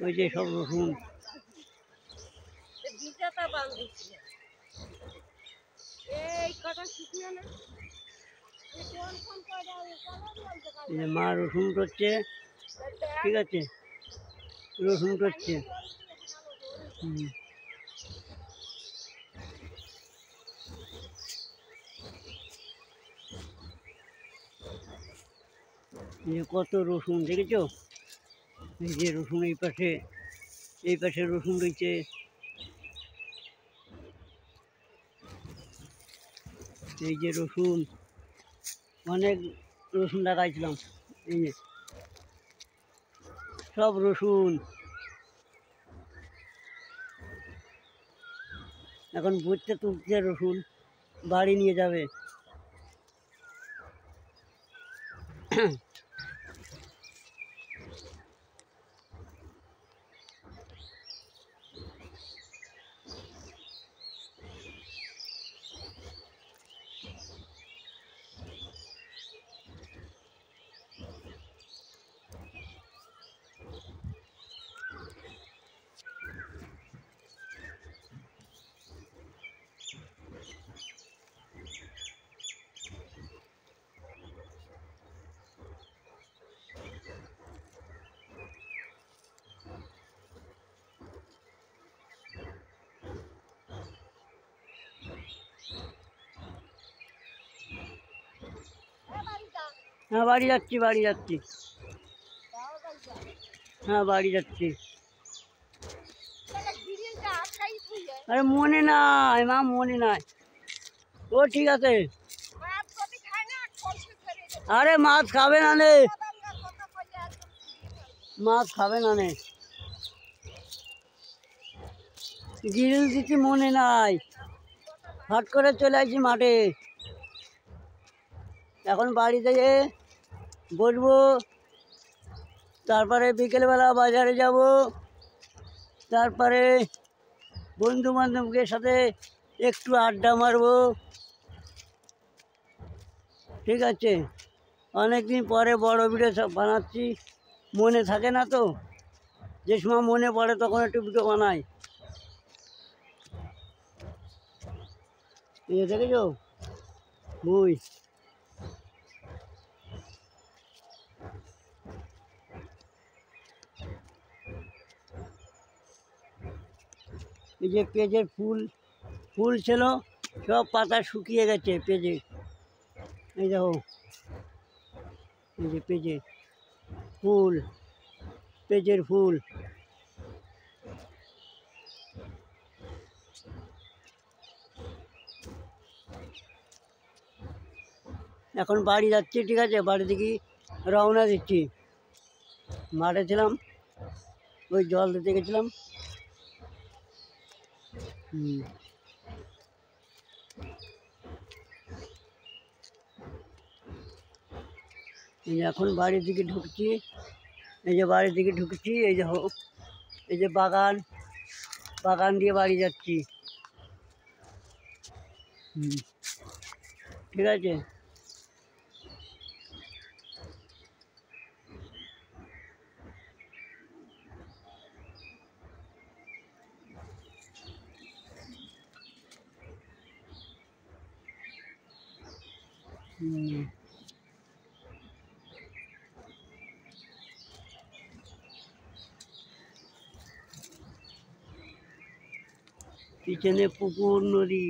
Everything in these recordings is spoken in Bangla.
ওই যে সব রসুন। এই যে মা রসুন করছে, ঠিক আছে, রসুন করছে। কত রসুন দেখেছো? এই যে রসুন এই পাশে রসুন রয়েছে। এই যে রসুন, অনেক রসুন লাগাইছিলাম। এই যে সব রসুন। এখন ভুট্টা তুলছে রসুন, বাড়ি নিয়ে যাবে। হ্যাঁ বাড়ি যাচ্ছি। হ্যাঁ বাড়ি যাচ্ছি। আরে মনে নাই মা, মনে নাই। ও ঠিক আছে। আরে মাছ খাবে না নে, মাছ খাবে না নে। গ্রিল দিতে মনে নাই, হট করে চলে আসছি মাঠে। এখন বাড়িতে যেয়ে বসবো, তারপরে বিকেলবেলা বাজারে যাব, তারপরে বন্ধু বান্ধবদের সাথে একটু আড্ডা মারবো, ঠিক আছে। অনেকদিন পরে বড় ভিডিও সব বানাচ্ছি, মনে থাকে না তো, যে সময় মনে পড়ে তখন একটু ভিডিও বানাই। দেখেছো বই, এই যে পেঁয়াজের ফুল ছিল, সব পাতা শুকিয়ে গেছে পেঁয়াজে। এই দেখো, এই যে পেঁয়াজের ফুল। এখন বাড়ি যাচ্ছি, ঠিক আছে, বাড়ি থেকে রওনা দিচ্ছি। মাঠে ছিলাম, ওই জল দিতে গেছিলাম। এই যে এখন বাড়ির দিকে ঢুকছি, এই যে বাড়ির দিকে ঢুকছি। এই যে বাগান দিয়ে বাড়ি যাচ্ছি। ঠিক আছে। পিছনে পুকুর, নদী,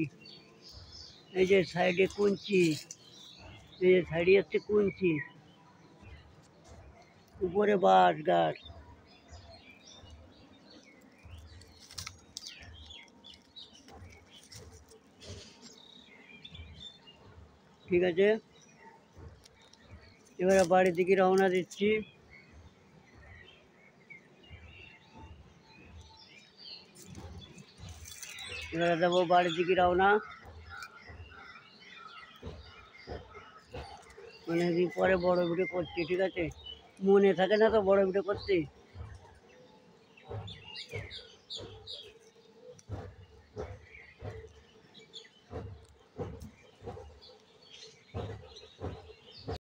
এই যে সাইডে কুঞ্চি, এই যে সাইডে হচ্ছে কুঞ্চি, উপরে বাঁশ গাছ। ঠিক আছে, এবারে বাড়ির দিকে রওনা দিচ্ছি। এবারে দেবো বাড়ির দিকে রওনা। অনেকদিন পরে বড় ভিডিও করছি, ঠিক আছে, মনে থাকে না তো বড় ভিডিও করতে।